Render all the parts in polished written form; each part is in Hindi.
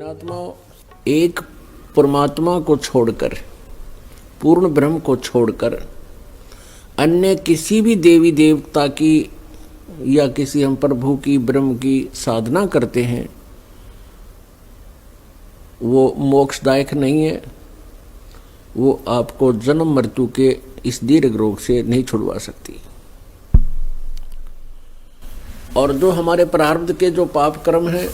पुण्यात्मा, एक परमात्मा को छोड़कर, पूर्ण ब्रह्म को छोड़कर अन्य किसी भी देवी देवता की या किसी हम प्रभु की ब्रह्म की साधना करते हैं, वो मोक्षदायक नहीं है। वो आपको जन्म मृत्यु के इस दीर्घ रोग से नहीं छुड़वा सकती। और जो हमारे प्रारब्ध के जो पाप कर्म हैं,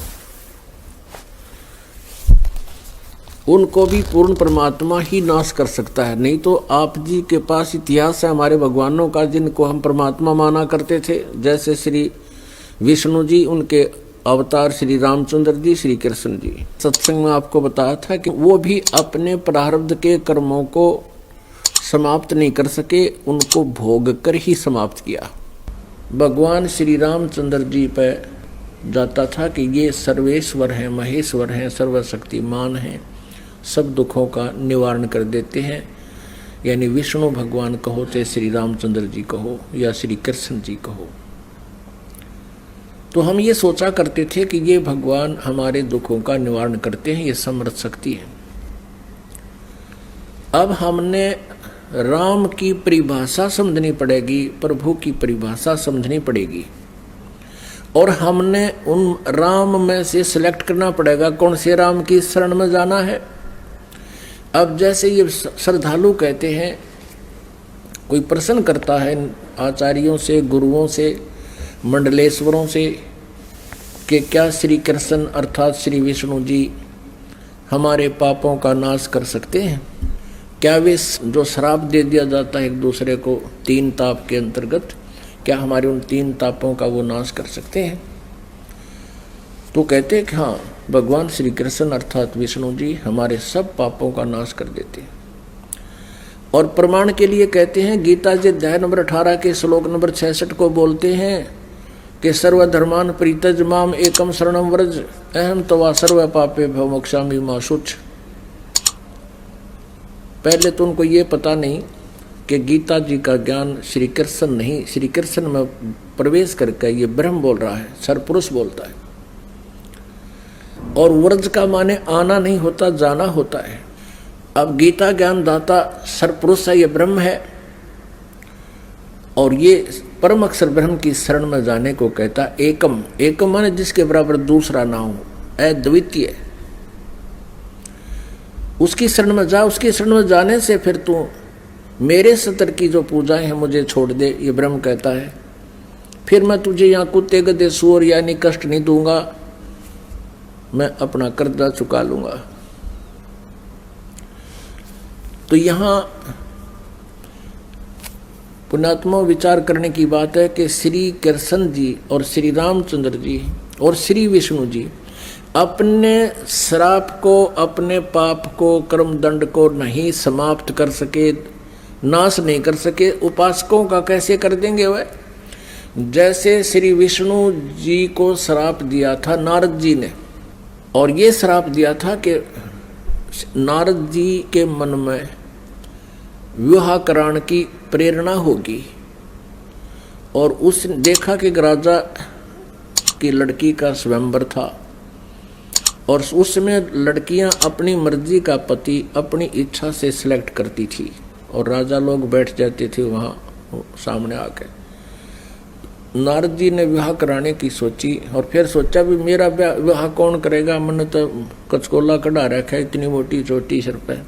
उनको भी पूर्ण परमात्मा ही नाश कर सकता है। नहीं तो आप जी के पास इतिहास है हमारे भगवानों का, जिनको हम परमात्मा माना करते थे, जैसे श्री विष्णु जी, उनके अवतार श्री रामचंद्र जी, श्री कृष्ण जी। सत्संग में आपको बताया था कि वो भी अपने प्रारब्ध के कर्मों को समाप्त नहीं कर सके, उनको भोग कर ही समाप्त किया। भगवान श्री रामचंद्र जी पर जाता था कि ये सर्वेश्वर हैं, महेश्वर हैं, सर्वशक्तिमान हैं, सब दुखों का निवारण कर देते हैं। यानी विष्णु भगवान कहो, चाहे श्री रामचंद्र जी कहो या श्री कृष्ण जी कहो। तो हम ये सोचा करते थे कि ये भगवान हमारे दुखों का निवारण करते हैं, ये समर्थ शक्ति है। अब हमने राम की परिभाषा समझनी पड़ेगी, प्रभु की परिभाषा समझनी पड़ेगी, और हमने उन राम में से सिलेक्ट करना पड़ेगा कौन से राम की शरण में जाना है। अब जैसे ये श्रद्धालु कहते हैं, कोई प्रश्न करता है आचार्यों से, गुरुओं से, मंडलेश्वरों से कि क्या श्री कृष्ण अर्थात श्री विष्णु जी हमारे पापों का नाश कर सकते हैं? क्या वे जो श्राप दे दिया जाता है एक दूसरे को 3 ताप के अंतर्गत, क्या हमारे उन 3 तापों का वो नाश कर सकते हैं? तो कहते हैं कि हाँ, भगवान श्री कृष्ण अर्थात विष्णु जी हमारे सब पापों का नाश कर देते हैं। और प्रमाण के लिए कहते हैं, गीता जी अध्याय नंबर 18 के श्लोक नंबर 66 को बोलते हैं कि सर्वधर्मान परित्यज माम एकम शरणम व्रज अहम तवा सर्व पापे भव मोक्षामि मा शुच। पहले तो उनको ये पता नहीं कि गीता जी का ज्ञान श्री कृष्ण नहीं, श्री कृष्ण में प्रवेश करके ये ब्रह्म बोल रहा है, सरपुरुष बोलता है। और व्रज का माने आना नहीं होता, जाना होता है। अब गीता ज्ञान दाता सरपुरुष है, ये ब्रह्म है, और ये परम अक्षर ब्रह्म की शरण में जाने को कहता एकम। एकम माने जिसके बराबर दूसरा ना हो, अद्वितीय। उसकी शरण में जा, उसकी शरण में जाने से फिर तू मेरे सतर की जो पूजाएं हैं मुझे छोड़ दे, ये ब्रह्म कहता है। फिर मैं तुझे यहाँ कुत्ते गधे सूअर यानी कष्ट नहीं दूंगा, मैं अपना कर्जा चुका लूंगा। तो यहाँ पुण्यात्मा विचार करने की बात है कि श्री कृष्ण जी और श्री रामचंद्र जी और श्री विष्णु जी अपने श्राप को, अपने पाप को, कर्म दंड को नहीं समाप्त कर सके, नाश नहीं कर सके, उपासकों का कैसे कर देंगे वह? जैसे श्री विष्णु जी को श्राप दिया था नारद जी ने, और ये श्राप दिया था कि नारद जी के मन में विवाह कराने की प्रेरणा होगी, और उसने देखा कि राजा की लड़की का स्वयंवर था, और उसमें लड़कियां अपनी मर्जी का पति अपनी इच्छा से सिलेक्ट करती थी, और राजा लोग बैठ जाते थे वहाँ सामने आके। नारद जी ने विवाह कराने की सोची, और फिर सोचा भी मेरा विवाह कौन करेगा, मैंने तो कचकोला कढ़ा रखा है, इतनी मोटी चोटी सिर पे,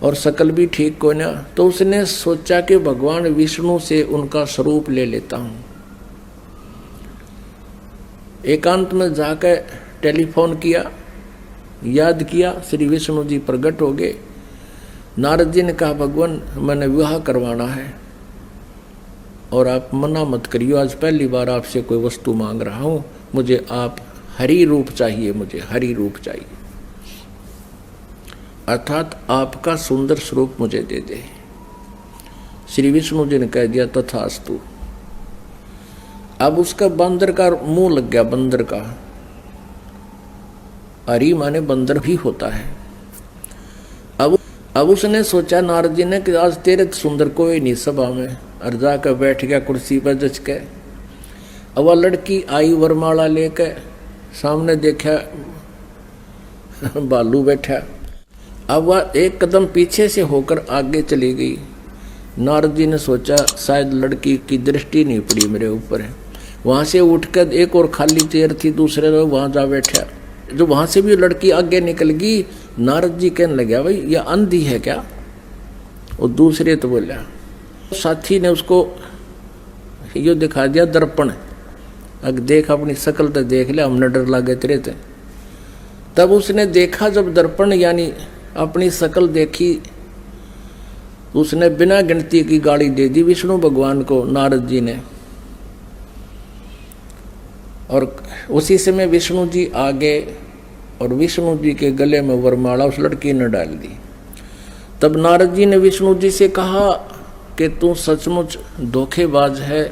और शकल भी ठीक को ना। तो उसने सोचा कि भगवान विष्णु से उनका स्वरूप ले लेता हूँ। एकांत में जाकर टेलीफोन किया, याद किया, श्री विष्णु जी प्रकट हो गए। नारद जी ने कहा, भगवान मैंने विवाह करवाना है और आप मना मत करियो, आज पहली बार आपसे कोई वस्तु मांग रहा हूँ, मुझे आप हरि रूप चाहिए, मुझे हरि रूप चाहिए, अर्थात आपका सुंदर स्वरूप मुझे दे दे। श्री विष्णु जी ने कह दिया तथास्तु। अब उसका बंदर का मुंह लग गया, बंदर का। हरि माने बंदर भी होता है। अब उसने सोचा नारद जी ने कि आज तेरे सुंदर कोई नहीं सभा में, और जाकर बैठ गया कुर्सी पर जच के। अब वह लड़की आई वरमाला लेकर, सामने देखा भालू बैठा। अब वह एक कदम पीछे से होकर आगे चली गई। नारद जी ने सोचा शायद लड़की की दृष्टि नहीं पड़ी मेरे ऊपर है। वहां से उठकर एक और खाली चेयर थी दूसरे लोग वहां जा बैठा। जो वहां से भी लड़की आगे निकल गई। नारद जी कहने लगे भाई यह अंधी है क्या? और दूसरे तो बोला, साथी ने उसको यो दिखा दिया दर्पण, अगर देख अपनी शकल तो देख ले, हमने डर लागे तेरे थे। तब उसने देखा जब दर्पण यानी अपनी शकल देखी, उसने बिना गिनती की गाली दे दी विष्णु भगवान को नारद जी ने। और उसी समय विष्णु जी आगे और विष्णु जी के गले में वरमाला उस लड़की ने डाल दी। तब नारद जी ने विष्णु जी से कहा कि तू सचमुच धोखेबाज है।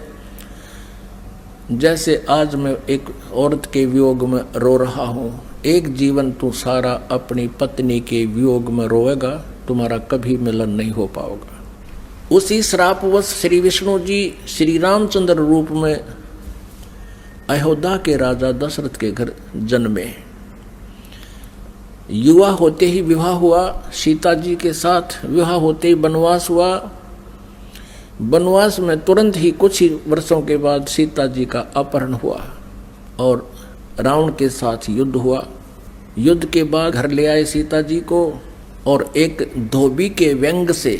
जैसे आज मैं एक औरत के वियोग में रो रहा हूँ, एक जीवन तू सारा अपनी पत्नी के वियोग में रोएगा, तुम्हारा कभी मिलन नहीं हो पाएगा। उसी श्रापवश श्री विष्णु जी श्री रामचंद्र रूप में अयोध्या के राजा दशरथ के घर जन्मे। युवा होते ही विवाह हुआ सीता जी के साथ। विवाह होते ही वनवास हुआ। वनवास में तुरंत ही कुछ ही वर्षों के बाद सीता जी का अपहरण हुआ और रावण के साथ युद्ध हुआ। युद्ध के बाद घर ले आए सीता जी को और एक धोबी के व्यंग से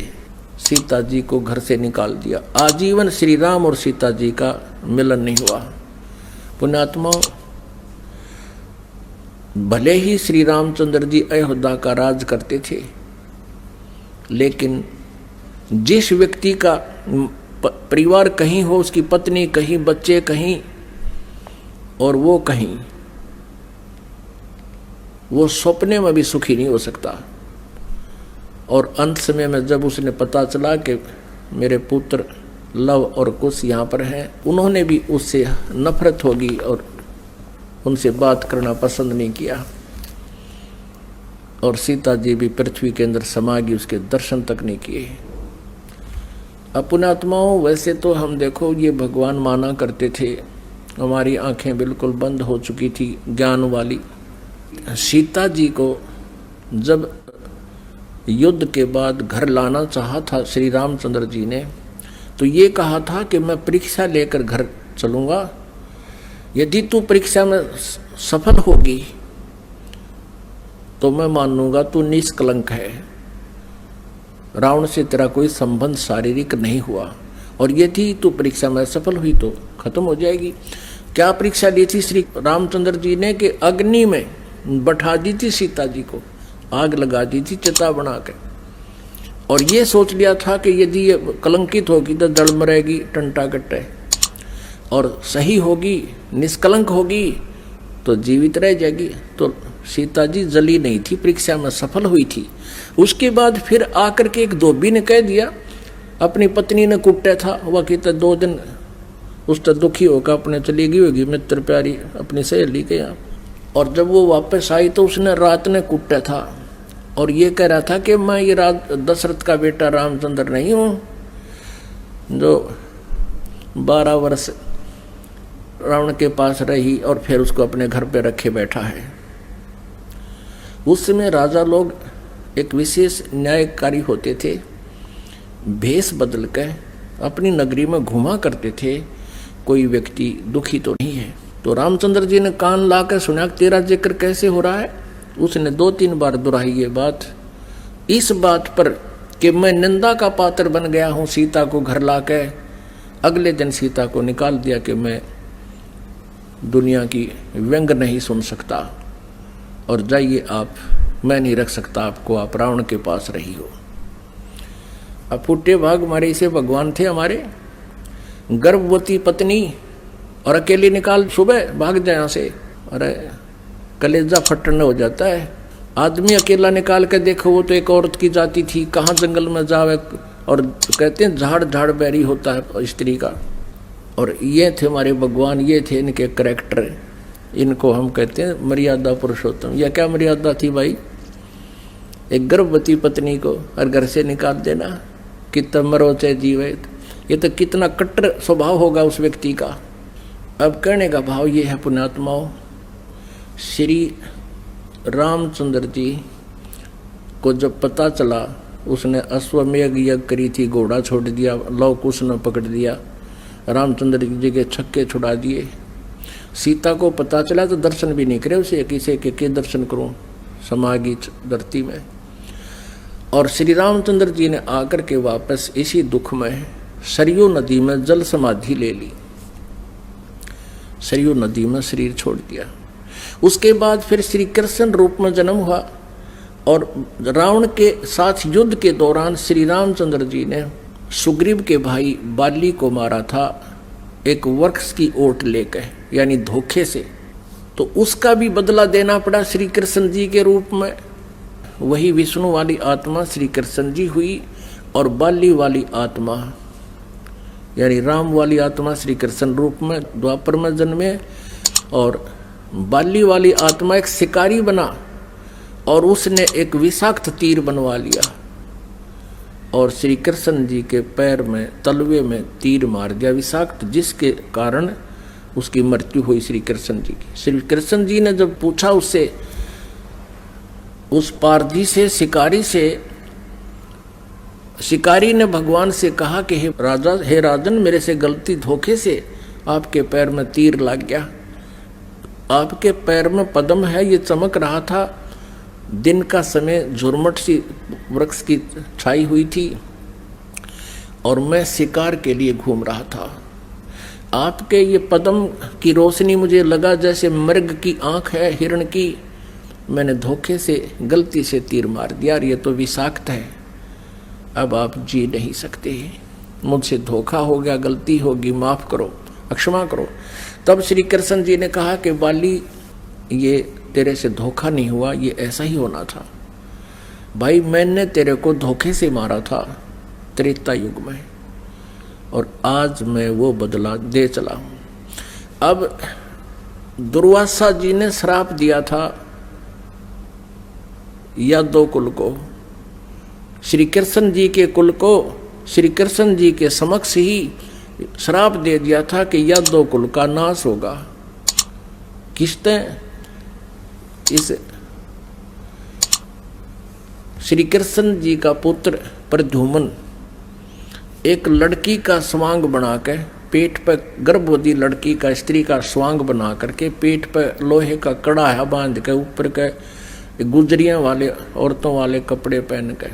सीता जी को घर से निकाल दिया। आजीवन श्री राम और सीता जी का मिलन नहीं हुआ। पुण्यात्माओं, भले ही श्री रामचंद्र जी अयोध्या का राज करते थे, लेकिन जिस व्यक्ति का परिवार कहीं हो, उसकी पत्नी कहीं, बच्चे कहीं और वो कहीं, वो सपने में भी सुखी नहीं हो सकता। और अंत समय में जब उसने पता चला कि मेरे पुत्र लव और कुश यहाँ पर हैं, उन्होंने भी उससे नफरत होगी और उनसे बात करना पसंद नहीं किया और सीता जी भी पृथ्वी के अंदर समा गई, उसके दर्शन तक नहीं किए। पुण्यात्माओं, वैसे तो हम देखो ये भगवान माना करते थे, हमारी आंखें बिल्कुल बंद हो चुकी थी ज्ञान वाली। सीता जी को जब युद्ध के बाद घर लाना चाहा था श्री रामचंद्र जी ने, तो ये कहा था कि मैं परीक्षा लेकर घर चलूँगा, यदि तू परीक्षा में सफल होगी तो मैं मानूंगा तू निष्कलंक है, रावण से तेरा कोई संबंध शारीरिक नहीं हुआ, और यदि तू परीक्षा में सफल हुई तो खत्म हो जाएगी। क्या परीक्षा ली थी श्री रामचंद्र जी ने कि अग्नि में बैठा दी थी सीता जी को, आग लगा दी थी चिता बना के, और ये सोच लिया था कि यदि ये कलंकित होगी तो जड़ मरेगी टंटा कट्टे, और सही होगी निष्कलंक होगी तो जीवित रह जाएगी। तो सीता जी जली नहीं थी, परीक्षा में सफल हुई थी। उसके बाद फिर आकर के एक धोबी ने कह दिया, अपनी पत्नी ने कुटा था, वह कहता 2 दिन उस तक दुखी होकर अपने चली गई होगी मित्र प्यारी अपनी सहेली के यहाँ, और जब वो वापस आई तो उसने रात ने कुटा था और ये कह रहा था कि मैं ये रात दशरथ का बेटा रामचंद्र नहीं हूँ जो 12 वर्ष रावण के पास रही और फिर उसको अपने घर पे रखे बैठा है। उस समय राजा लोग एक विशेष न्यायकारी होते थे, भेष बदल कर अपनी नगरी में घुमा करते थे, कोई व्यक्ति दुखी तो नहीं है। तो रामचंद्र जी ने कान लाकर सुना तेरा जिक्र कैसे हो रहा है। उसने 2-3 बार दोहराई ये बात, इस बात पर कि मैं निंदा का पात्र बन गया हूँ सीता को घर लाकर। अगले दिन सीता को निकाल दिया कि मैं दुनिया की व्यंग नहीं सुन सकता और जाइए आप, मैं नहीं रख सकता आपको, आप रावण के पास रही हो। अब फूटे भाग हमारे इसे भगवान थे हमारे, गर्भवती पत्नी और अकेली निकाल सुबह भाग जाए यहाँ से, अरे कलेजा फटने हो जाता है। आदमी अकेला निकाल के देखो, वो तो एक औरत की जाति थी, कहाँ जंगल में जावे, और कहते हैं झाड़ झाड़ बैरी होता है स्त्री का। और ये थे हमारे भगवान, ये थे इनके करैक्टर, इनको हम कहते हैं मर्यादा पुरुषोत्तम। यह क्या मर्यादा थी भाई, एक गर्भवती पत्नी को और घर से निकाल देना, कितना मरो चाहे जीवे, ये तो कितना कट्टर स्वभाव होगा उस व्यक्ति का। अब कहने का भाव ये है पुण्यात्माओं, श्री रामचंद्र जी को जब पता चला, उसने अश्वमेघ यज्ञ करी थी, घोड़ा छोड़ दिया, लव कुश ने पकड़ दिया, रामचंद्र जी के छक्के छुड़ा दिए। सीता को पता चला तो दर्शन भी नहीं करे उसे, किसे के दर्शन करूं समागी धरती में। और श्री रामचंद्र जी ने आकर के वापस इसी दुख में सरयू नदी में जल समाधि ले ली, सरयू नदी में शरीर छोड़ दिया। उसके बाद फिर श्री कृष्ण रूप में जन्म हुआ और रावण के साथ युद्ध के दौरान श्री रामचंद्र जी ने सुग्रीव के भाई बाली को मारा था, एक वृक्ष की ओट लेकर, यानी धोखे से। तो उसका भी बदला देना पड़ा श्री कृष्ण जी के रूप में। वही विष्णु वाली आत्मा श्री कृष्ण जी हुई और बाली वाली आत्मा यानी राम वाली आत्मा श्री कृष्ण रूप में द्वापर में जन्मे। और बाली वाली आत्मा एक शिकारी बना और उसने एक विषाक्त तीर बनवा लिया और श्री कृष्ण जी के पैर में तलवे में तीर मार दिया विषाक्त, जिसके कारण उसकी मृत्यु हुई श्री कृष्ण जी की। श्री कृष्ण जी ने जब पूछा उससे, उस पारधी से, शिकारी से, शिकारी ने भगवान से कहा कि हे राजा, हे राजन, मेरे से गलती धोखे से आपके पैर में तीर लग गया। आपके पैर में पद्म है, ये चमक रहा था। दिन का समय, झुरमट सी वृक्ष की छाई हुई थी और मैं शिकार के लिए घूम रहा था। आपके ये पद्म की रोशनी मुझे लगा जैसे मृग की आंख है, हिरण की। मैंने धोखे से, गलती से तीर मार दिया और ये तो विषाक्त है, अब आप जी नहीं सकते, मुझसे धोखा हो गया, गलती होगी, माफ करो, क्षमा करो। तब श्री कृष्ण जी ने कहा कि बाली, ये तेरे से धोखा नहीं हुआ, ये ऐसा ही होना था। भाई, मैंने तेरे को धोखे से मारा था त्रेता युग में और आज मैं वो बदला दे चला हूं। अब दुर्वासा जी ने श्राप दिया था यादव कुल को, श्री कृष्ण जी के कुल को, श्री कृष्ण जी के समक्ष ही श्राप दे दिया था कि यादव कुल का नाश होगा। किसने? इस श्री कृष्ण जी का पुत्र प्रद्युम्न एक लड़की का स्वांग बना के, पेट पर गर्भवती लड़की का, स्त्री का स्वांग बना करके पेट पर लोहे का कड़ा बांध के, ऊपर के गुजरियां वाले, औरतों वाले कपड़े पहन के,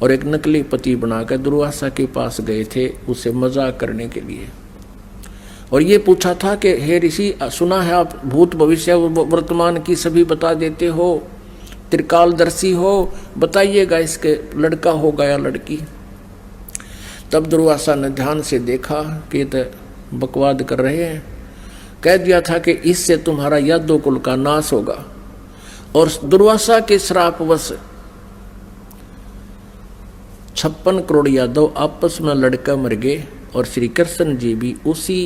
और एक नकली पति बनाकर दुर्वासा के पास गए थे उसे मजाक करने के लिए। और ये पूछा था कि हे ऋषि, सुना है आप भूत भविष्य वर्तमान की सभी बता देते हो, त्रिकालदर्शी हो, बताइएगा इसके लड़का होगा या लड़की। तब दुर्वासा ने ध्यान से देखा कि ये तो बकवाद कर रहे हैं। कह दिया था कि इससे तुम्हारा यादव कुल का नाश होगा। और दुर्वासा के श्रापवश 56 करोड़ यादव आपस में लड़का मर गए और श्री कृष्ण जी भी उसी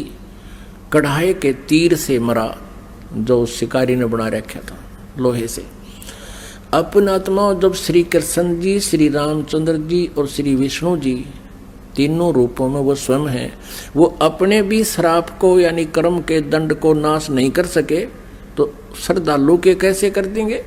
कढ़ाई के तीर से मरा जो शिकारी ने बना रखा था लोहे से। अपना आत्मा जब श्री कृष्ण जी, श्री रामचंद्र जी और श्री विष्णु जी तीनों रूपों में वो स्वयं हैं, वो अपने भी श्राप को यानी कर्म के दंड को नाश नहीं कर सके तो श्रद्धालु के कैसे कर देंगे।